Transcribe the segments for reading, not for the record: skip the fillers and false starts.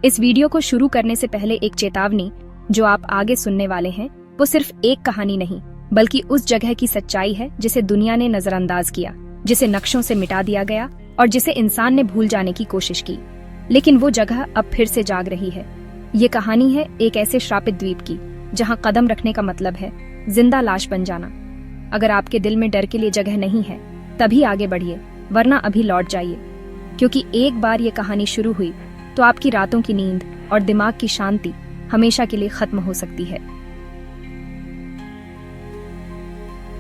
इस वीडियो को शुरू करने से पहले एक चेतावनी, जो आप आगे सुनने वाले हैं वो सिर्फ एक कहानी नहीं बल्कि उस जगह की सच्चाई है जिसे दुनिया ने नजरअंदाज किया, जिसे नक्शों से मिटा दिया गया और जिसे इंसान ने भूल जाने की कोशिश की, लेकिन वो जगह अब फिर से जाग रही है। ये कहानी है एक ऐसे श्रापित द्वीप की जहाँ कदम रखने का मतलब है जिंदा लाश बन जाना। अगर आपके दिल में डर के लिए जगह नहीं है तभी आगे बढ़िए, वरना अभी लौट जाइए, क्योंकि एक बार ये कहानी शुरू हुई तो आपकी रातों की नींद और दिमाग की शांति हमेशा के लिए खत्म हो सकती है।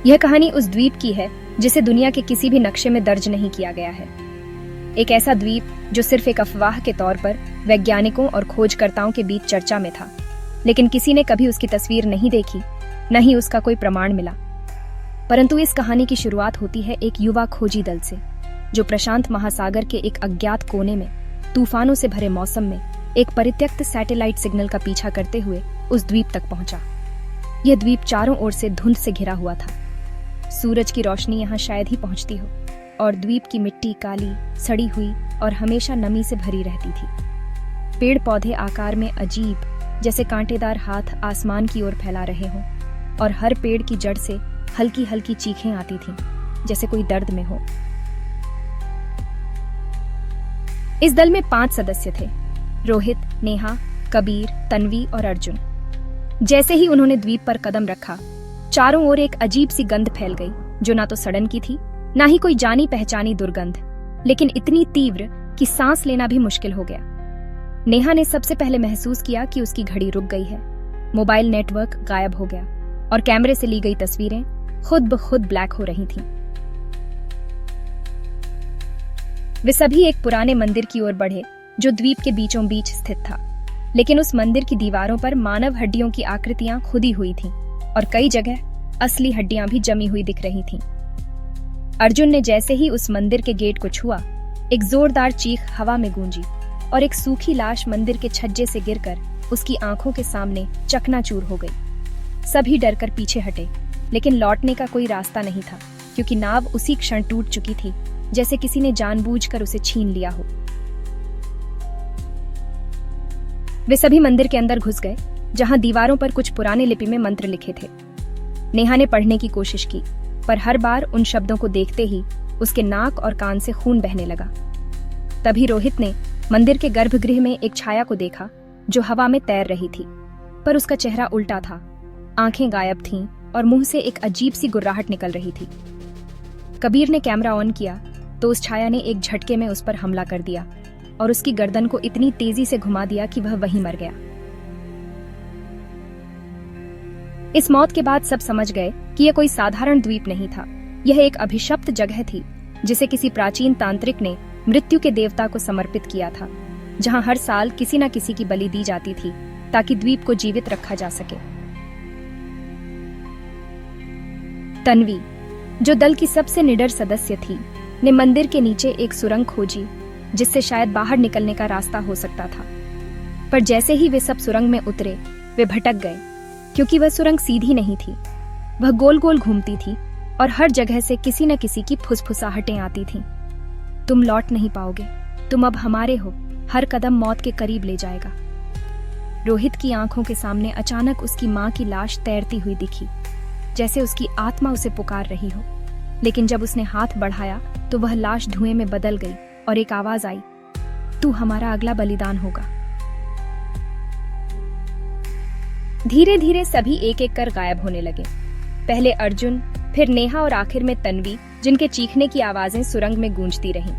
यह कहानी उस द्वीप की है जिसे दुनिया के किसी भी नक्शे में दर्ज नहीं किया गया है। एक ऐसा द्वीप जो सिर्फ एक अफवाह के तौर पर वैज्ञानिकों और खोजकर्ताओं के बीच चर्चा में था, लेकिन किसी ने कभी उसकी तस्वीर नहीं देखी, न ही उसका कोई प्रमाण मिला। परंतु इस कहानी की शुरुआत होती है एक युवा खोजी दल से, जो प्रशांत महासागर के एक अज्ञात कोने में तूफानों से भरे मौसम में एक परित्यक्त सैटेलाइट सिग्नल का पीछा करते हुए उस द्वीप तक पहुंचा। यह द्वीप चारों ओर से धुंध से घिरा हुआ था। सूरज की रोशनी यहाँ शायद ही पहुंचती हो, और द्वीप की मिट्टी काली, सड़ी हुई और हमेशा नमी से भरी रहती थी। पेड़ पौधे आकार में अजीब, जैसे कांटेदार हाथ आसमान की ओर फैला रहे हों, और हर पेड़ की जड़ से हल्की हल्की चीखें आती थीं, जैसे कोई दर्द में हो। इस दल में 5 सदस्य थे: रोहित, नेहा, कबीर, तन्वी और अर्जुन। जैसे ही उन्होंने द्वीप पर कदम रखा, चारों ओर एक अजीब सी गंध फैल गई, जो ना तो सड़न की थी, ना ही कोई जानी पहचानी दुर्गंध, लेकिन इतनी तीव्र कि सांस लेना भी मुश्किल हो गया। नेहा ने सबसे पहले महसूस किया कि उसकी घड़ी रुक गई है। मोबाइल नेटवर्क गायब हो गया और कैमरे से ली गई तस्वीरें खुद ब खुद ब्लैक हो रही थीं। वे सभी एक पुराने मंदिर की ओर बढ़े जो द्वीप के बीचों बीच स्थित था, लेकिन उस मंदिर की दीवारों पर मानव हड्डियों की आकृतियां खुदी हुई थीं और कई जगह असली हड्डियां भी जमी हुई दिख रही थीं। अर्जुन ने जैसे ही उस मंदिर के गेट को छुआ, एक जोरदार चीख हवा में गूंजी और एक सूखी लाश मंदिर के छज्जे से गिरकर उसकी आंखों के सामने चकनाचूर हो गई। सभी डरकर पीछे हटे, लेकिन लौटने का कोई रास्ता नहीं था, क्योंकि नाव उसी क्षण टूट चुकी थी, जैसे किसी ने जानबूझकर उसे छीन लिया हो। वे सभी मंदिर के अंदर घुस गए, जहां दीवारों पर कुछ पुराने लिपि में मंत्र लिखे थे। नेहा ने पढ़ने की कोशिश की, पर हर बार उन शब्दों को देखते ही उसके नाक और कान से खून बहने लगा। तभी रोहित ने मंदिर के गर्भगृह में एक छाया को देखा जो हवा में तैर रही थी, पर उसका चेहरा उल्टा था, आंखें गायब थीं और मुंह से एक अजीब सी गुर्राहट निकल रही थी। कबीर ने कैमरा ऑन किया तो उस छाया ने एक झटके में उस पर हमला कर दिया और उसकी गर्दन को इतनी तेजी से घुमा दिया कि वह वहीं मर गया। इस मौत के बाद सब समझ गए कि यह कोई साधारण द्वीप नहीं था। यह एक अभिशप्त जगह थी जिसे किसी प्राचीन तांत्रिक ने मृत्यु के देवता को समर्पित किया था, जहां हर साल किसी न किसी की बलि दी जाती थी ताकि द्वीप को जीवित रखा जा सके। तन्वी, जो दल की सबसे निडर सदस्य थी, ने मंदिर के नीचे एक सुरंग खोजी जिससे शायद बाहर निकलने का रास्ता हो सकता था। पर जैसे ही वे सब सुरंग में उतरे, वे भटक गए, क्योंकि वह सुरंग सीधी नहीं थी। वह गोल गोल घूमती थी और हर जगह से किसी न किसी की फुसफुसाहटें आती थीं। तुम लौट नहीं पाओगे, तुम अब हमारे हो, हर कदम मौत के करीब ले जाएगा। रोहित की आंखों के सामने अचानक उसकी मां की लाश तैरती हुई दिखी, जैसे उसकी आत्मा उसे पुकार रही हो। लेकिन जब उसने हाथ बढ़ाया तो वह लाश धुएं में बदल गई और एक आवाज आई, तू हमारा अगला बलिदान होगा। धीरे धीरे सभी एक एक कर गायब होने लगे। पहले अर्जुन, फिर नेहा और आखिर में तन्वी, जिनके चीखने की आवाजें सुरंग में गूंजती रहीं।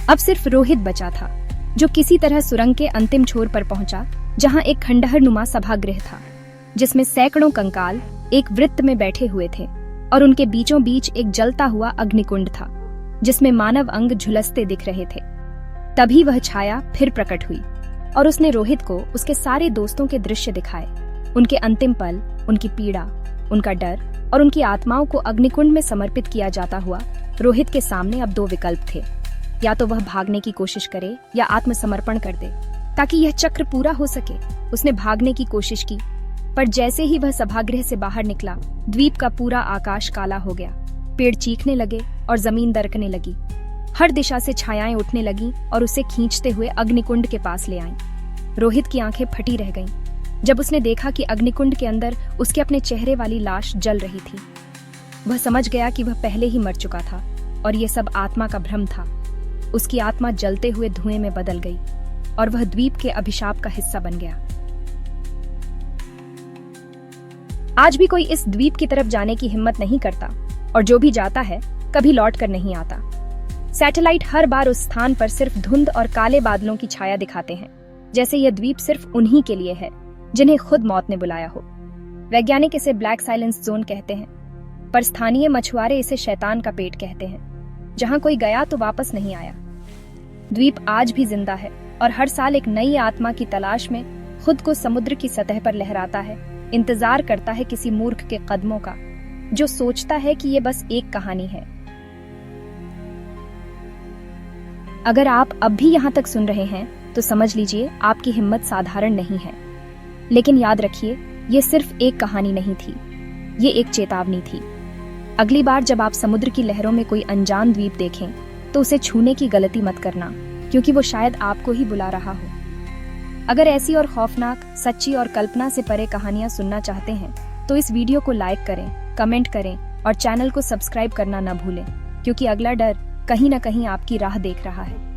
अब सिर्फ रोहित बचा था, जो किसी तरह सुरंग के अंतिम छोर पर पहुंचा, जहां एक खंडहर नुमा सभागृह था, जिसमें सैकड़ों कंकाल एक वृत्त में बैठे हुए थे और उनके बीचों बीच एक जलता हुआ अग्निकुंड था, जिसमें मानव अंग झुलसते दिख रहे थे। तभी वह छाया फिर प्रकट हुई और उसने रोहित को उसके सारे दोस्तों के दृश्य दिखाए, उनके अंतिम पल, उनकी पीड़ा, उनका डर और उनकी आत्माओं को अग्निकुंड में समर्पित किया जाता हुआ। रोहित के सामने अब 2 विकल्प थे, या तो वह भागने की कोशिश करे या आत्मसमर्पण कर दे ताकि यह चक्र पूरा हो सके। उसने भागने की कोशिश की, पर जैसे ही वह सभागृह से बाहर निकला, द्वीप का पूरा आकाश काला हो गया। पेड़ चीखने लगे और जमीन दरकने लगी। हर दिशा से छायाएं उठने लगीं और उसे खींचते हुए अग्निकुंड के पास ले आईं। रोहित की आंखें फटी रह गईं जब उसने देखा कि अग्निकुंड के अंदर उसके अपने चेहरे वाली लाश जल रही थी। वह समझ गया कि वह पहले ही मर चुका था और यह सब आत्मा का भ्रम था। उसकी आत्मा जलते हुए धुएं में बदल गई और वह द्वीप के अभिशाप का हिस्सा बन गया। आज भी कोई इस द्वीप की तरफ जाने की हिम्मत नहीं करता और जो भी जाता है कभी लौट कर नहीं आता। सैटेलाइट हर बार उस स्थान पर सिर्फ धुंध और काले बादलों की छाया दिखाते हैं, जैसे यह द्वीप सिर्फ उन्हीं के लिए है जिन्हें खुद मौत ने बुलाया हो। वैज्ञानिक इसे ब्लैक साइलेंस जोन कहते हैं, पर स्थानीय मछुआरे इसे शैतान का पेट कहते हैं। जहां कोई गया तो वापस नहीं आया। द्वीप आज भी जिंदा है और हर साल एक नई आत्मा की तलाश में खुद को समुद्र की सतह पर लहराता है, इंतजार करता है किसी मूर्ख के कदमों का जो सोचता है कि ये बस एक कहानी है। अगर आप अब भी यहाँ तक सुन रहे हैं तो समझ लीजिए आपकी हिम्मत साधारण नहीं है। लेकिन याद रखिए, ये सिर्फ एक कहानी नहीं थी, ये एक चेतावनी थी। अगली बार जब आप समुद्र की लहरों में कोई अनजान द्वीप देखें तो उसे छूने की गलती मत करना, क्योंकि वो शायद आपको ही बुला रहा हो। अगर ऐसी और खौफनाक, सच्ची और कल्पना से परे कहानियां सुनना चाहते हैं तो इस वीडियो को लाइक करें, कमेंट करें और चैनल को सब्सक्राइब करना न भूलें, क्योंकि अगला डर कहीं न कहीं आपकी राह देख रहा है।